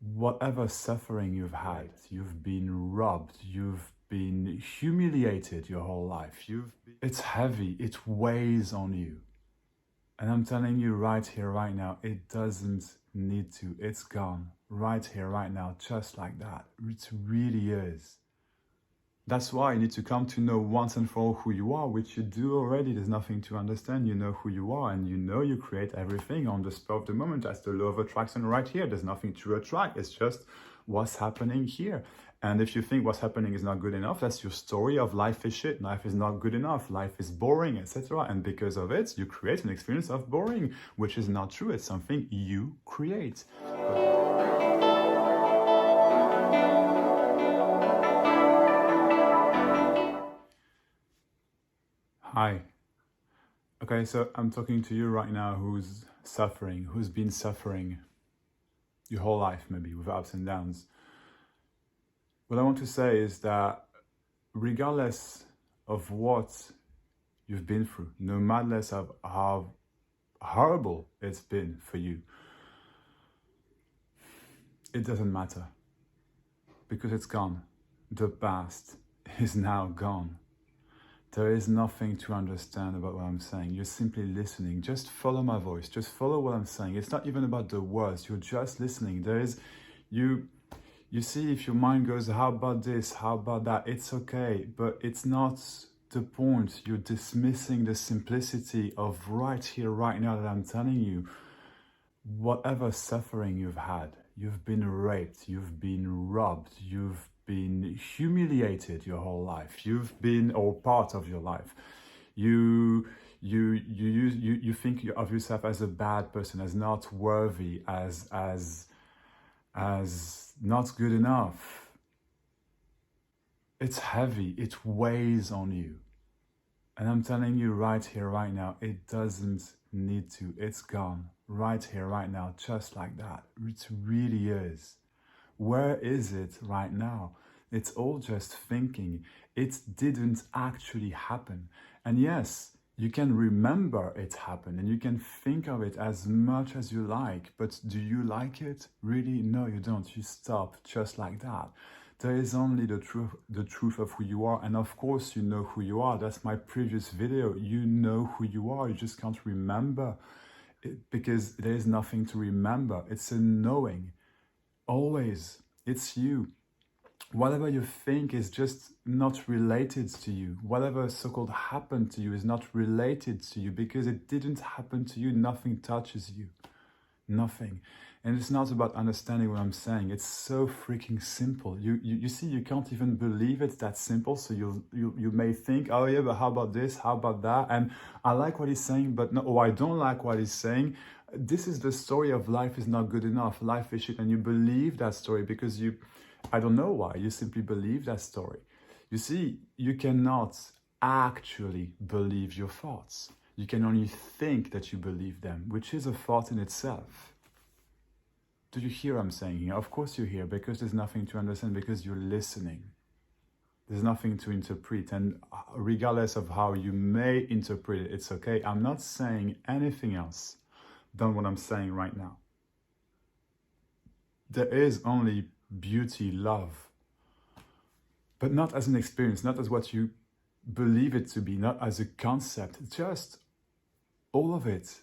whatever suffering you've had, you've been robbed, you've been humiliated your whole life, it's heavy, it weighs on you. And I'm telling you right here, right now, it doesn't need to, it's gone right here, right now, just like that. It really is. That's why you need to come to know once and for all who you are, which you do already. There's nothing to understand. You know who you are, and you know you create everything on the spur of the moment. That's the law of attraction right here. There's nothing to attract. It's just what's happening here. And if you think what's happening is not good enough, that's your story of life is shit, life is not good enough, life is boring, etc. And because of it, you create an experience of boring, which is not true. It's something you create. Hi. Okay, so I'm talking to you right now who's suffering, who's been suffering your whole life, maybe with ups and downs. What I want to say is that regardless of what you've been through, no matter of how horrible it's been for you, it doesn't matter because it's gone. The past is now gone. There is nothing to understand about what I'm saying. You're simply listening. Just follow my voice. Just follow what I'm saying. It's not even about the words. You're just listening. You see, if your mind goes, how about this? How about that? It's okay, but it's not the point. You're dismissing the simplicity of right here, right now that I'm telling you. Whatever suffering you've had, you've been raped, you've been robbed, you've been humiliated your whole life, you've been, or part of your life, you think of yourself as a bad person, as not worthy, as not good enough. It's heavy, it weighs on you. And I'm telling you right here, right now, it doesn't need to, it's gone right here, right now, just like that. It really is. Where is it right now? It's all just thinking. It didn't actually happen. And yes, you can remember it happened and you can think of it as much as you like, but do you like it? Really? No, you don't. You stop just like that. There is only the truth of who you are, and of course you know who you are. That's my previous video. You know who you are, you just can't remember it because there is nothing to remember. It's a knowing. Always, it's you. Whatever you think is just not related to you. Whatever so-called happened to you is not related to you because it didn't happen to you. Nothing touches you. Nothing. And it's not about understanding what I'm saying. It's so freaking simple. You see, you can't even believe it's that simple. So you may think, oh yeah, but how about this? How about that? And I like what he's saying, but no, or I don't like what he's saying. This is the story of life is not good enough. Life is shit. And you believe that story because I don't know why. You simply believe that story. You see, you cannot actually believe your thoughts. You can only think that you believe them, which is a thought in itself. Do you hear what I'm saying here? Of course you hear, because there's nothing to understand, because you're listening. There's nothing to interpret, and regardless of how you may interpret it, it's okay. I'm not saying anything else than what I'm saying right now. There is only beauty, love, but not as an experience, not as what you believe it to be, not as a concept, just all of it.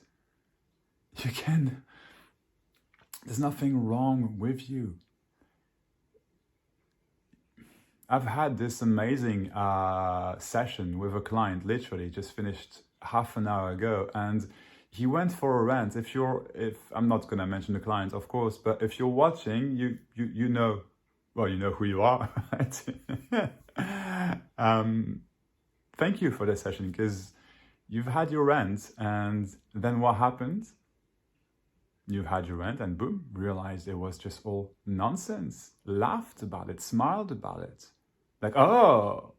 There's nothing wrong with you. I've had this amazing session with a client, literally just finished half an hour ago, and he went for a rant. If I'm not gonna mention the client, of course, but if you're watching, you know, well, you know who you are, right? Thank you for this session, because you've had your rant, and then what happened? You've had your rant and boom, realized it was just all nonsense. Laughed about it, smiled about it. Like, oh,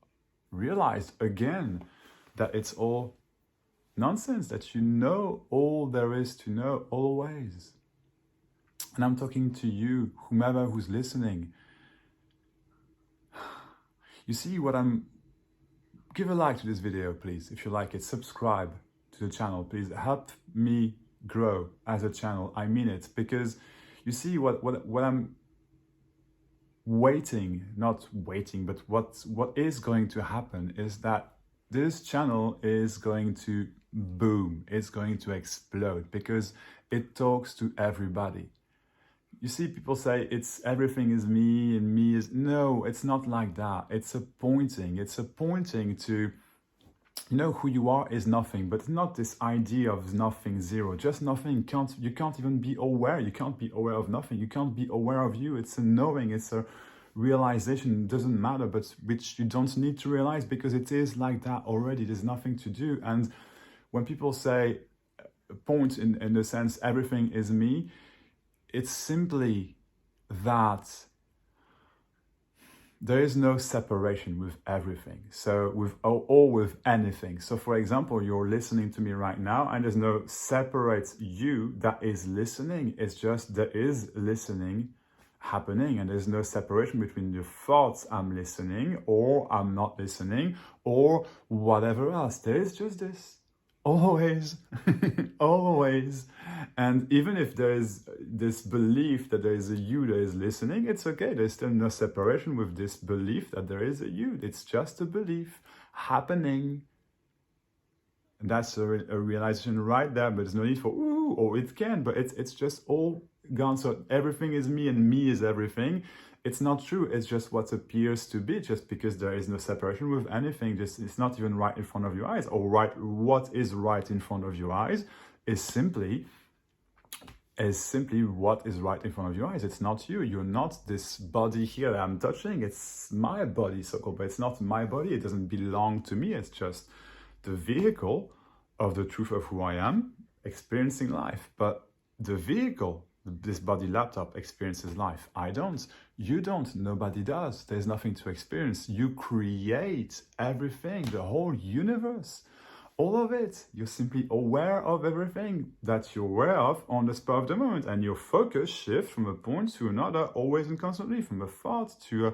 realized again that it's all nonsense, that you know all there is to know always. And I'm talking to you, whomever who's listening. You see what give a like to this video, please, if you like it. Subscribe to the channel, please. Help me grow as a channel. I mean it, because you see what I'm not waiting, but what is going to happen is that this channel is going to boom, it's going to explode, because it talks to everybody. You see, people say it's everything is me and me is, no, it's not like that. It's a pointing to, you know, who you are is nothing, but not this idea of nothing, zero, just nothing. You can't even be aware. You can't be aware of nothing. You can't be aware of you. It's a knowing, it's a realization. It doesn't matter, but which you don't need to realize, because it is like that already. There's nothing to do. And when people say point in the sense everything is me, it's simply that there is no separation with everything. So with or with anything. So for example, you're listening to me right now, and there's no separate you that is listening. It's just there is listening happening, and there's no separation between your thoughts, I'm listening, or I'm not listening, or whatever else. There is just this. Always, always. And even if there is this belief that there is a you that is listening, it's okay. There's still no separation with this belief that there is a you. It's just a belief happening. And that's a realization right there, but there's no need for, ooh, or it can, but it's just all gone. So everything is me and me is everything. It's not true. It's just what appears to be, just because there is no separation with anything. Just it's not even right in front of your eyes, or right. What is right in front of your eyes is simply what is right in front of your eyes. It's not you. You're not this body here that I'm touching. It's my body, so-called, but it's not my body. It doesn't belong to me. It's just the vehicle of the truth of who I am, experiencing life. But the vehicle, this body laptop, experiences life. I don't. You don't. Nobody does. There's nothing to experience. You create everything, the whole universe, all of it. You're simply aware of everything that you're aware of on the spur of the moment, and your focus shifts from a point to another, always and constantly, from a thought to a...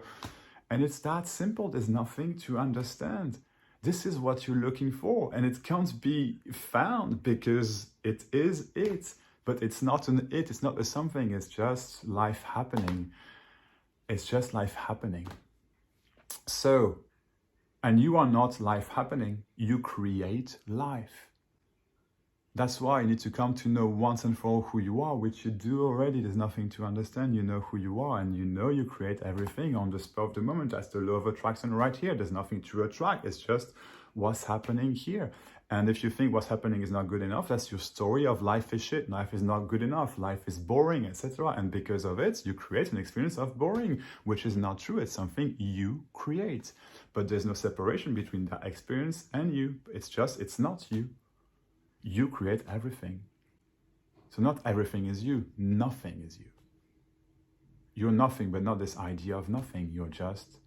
And it's that simple. There's nothing to understand. This is what you're looking for, and it can't be found because it is it. But it's not an it, it's not a something, it's just life happening. It's just life happening. So, and you are not life happening, you create life. That's why you need to come to know once and for all who you are, which you do already. There's nothing to understand. You know who you are, and you know you create everything on the spur of the moment. That's the law of attraction right here. There's nothing to attract. It's just what's happening here. And if you think what's happening is not good enough, that's your story of life is shit, life is not good enough, life is boring, etc. And because of it, you create an experience of boring, which is not true. It's something you create. But there's no separation between that experience and you. It's not you. You create everything. So not everything is you, nothing is you. You're nothing, but not this idea of nothing. You're just...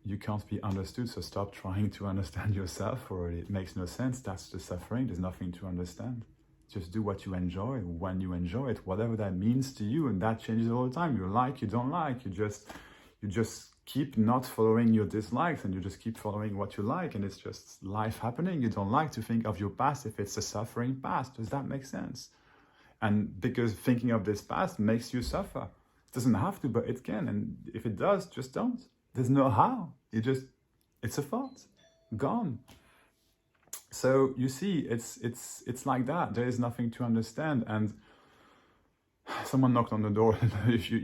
You can't be understood, so stop trying to understand yourself already. It makes no sense. That's the suffering. There's nothing to understand. Just do what you enjoy when you enjoy it, whatever that means to you, and that changes all the time. You like, you don't like. You just keep not following your dislikes, and you just keep following what you like, and it's just life happening. You don't like to think of your past if it's a suffering past. Does that make sense? And because thinking of this past makes you suffer. It doesn't have to, but it can. And if it does, just don't. There's no how. It's a thought, gone. So you see, it's like that. There is nothing to understand. And someone knocked on the door. If you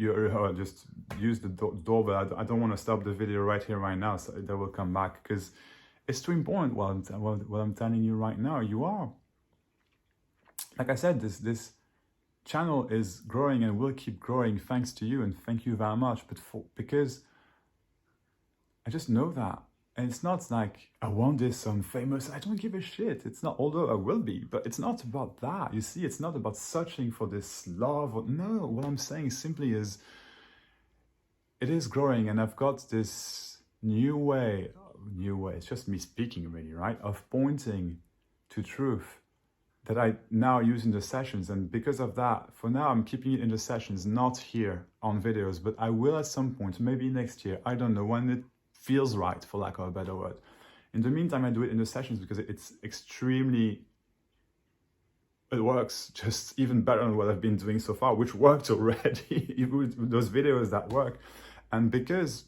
just use the doorbell. I don't want to stop the video right here, right now. So they will come back, because it's too important. What I'm telling you right now, you are. Like I said, this channel is growing and will keep growing thanks to you, and thank you very much. Because I just know that. And it's not like I want this some famous, I don't give a shit. It's not, although I will be, but it's not about that. You see, it's not about searching for this love. No, what I'm saying simply is, it is growing, and I've got this new way, it's just me speaking really, right? Of pointing to truth that I now use in the sessions. And because of that, for now, I'm keeping it in the sessions, not here on videos, but I will at some point, maybe next year, I don't know, when it feels right, for lack of a better word. In the meantime, I do it in the sessions because it's extremely it works just even better than what I've been doing so far, which worked already, even with those videos that work. And because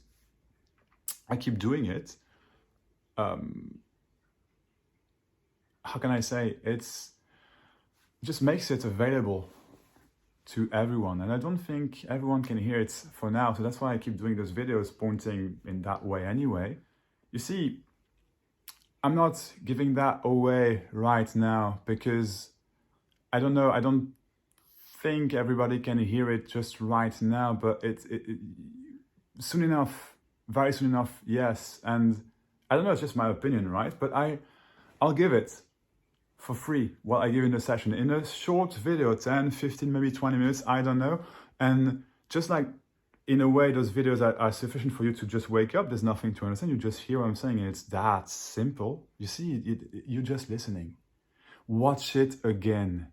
I keep doing it, how can I say, it just makes it available to everyone. And I don't think everyone can hear it for now. So that's why I keep doing those videos pointing in that way anyway. You see, I'm not giving that away right now because I don't know, I don't think everybody can hear it just right now, but it soon enough, very soon enough, yes. And I don't know, it's just my opinion, right? But I'll give it for free what I give in the session, in a short video, 10, 15, maybe 20 minutes, I don't know. And just like, in a way, those videos are sufficient for you to just wake up. There's nothing to understand. You just hear what I'm saying, and it's that simple. You see, you're just listening. Watch it again.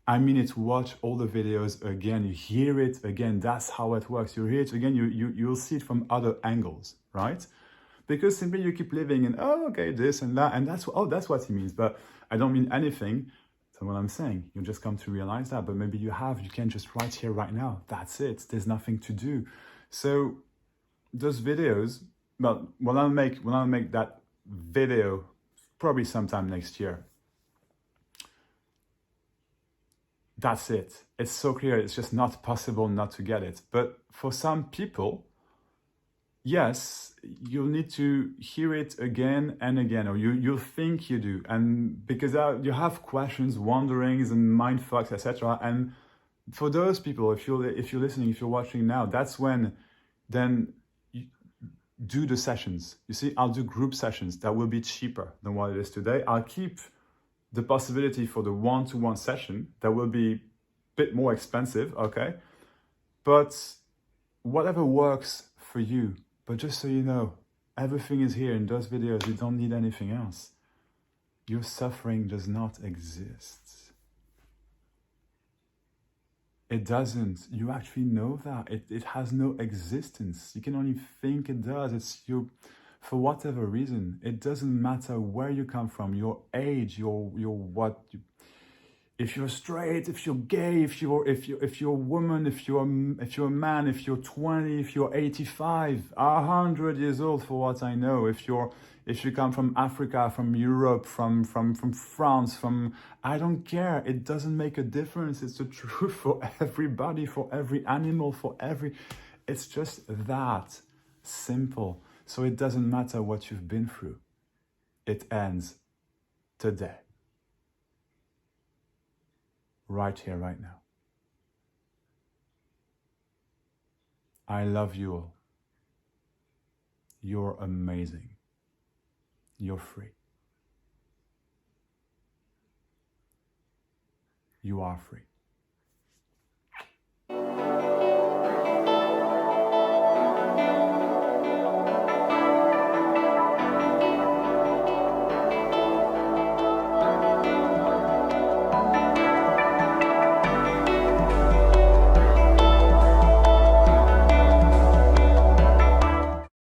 I mean it, watch all the videos again. You hear it again. That's how it works. You hear it again, you'll see it from other angles, right? Because simply you keep living in, oh, okay, this and that, and that's what he means. But I don't mean anything to what I'm saying. You just come to realize that, but maybe you can just right here, right now. That's it. There's nothing to do. So those videos, well, when I'll make that video, probably sometime next year. That's it. It's so clear. It's just not possible not to get it. But for some people, yes, you'll need to hear it again and again, or you'll think you do, and because you have questions, wonderings, and mind fucks, etc. And for those people, if you're listening, if you're watching now, that's when then you do the sessions. You see, I'll do group sessions that will be cheaper than what it is today. I'll keep the possibility for the one-to-one session that will be a bit more expensive, okay? But whatever works for you. But just so you know, everything is here in those videos. You don't need anything else. Your suffering does not exist. It doesn't. You actually know that. It has no existence. You can only think it does. It's you, for whatever reason. It doesn't matter where you come from, your age, your what. If you're straight, if you're gay, if you're a woman, if you're a man, if you're 20, if you're 85, 100 years old, for what I know, if you come from Africa, from Europe, from France, I don't care. It doesn't make a difference. It's the truth for everybody, for every animal, it's just that simple. So it doesn't matter what you've been through. It ends today. Right here, right now. I love you all. You're amazing. You're free. You are free.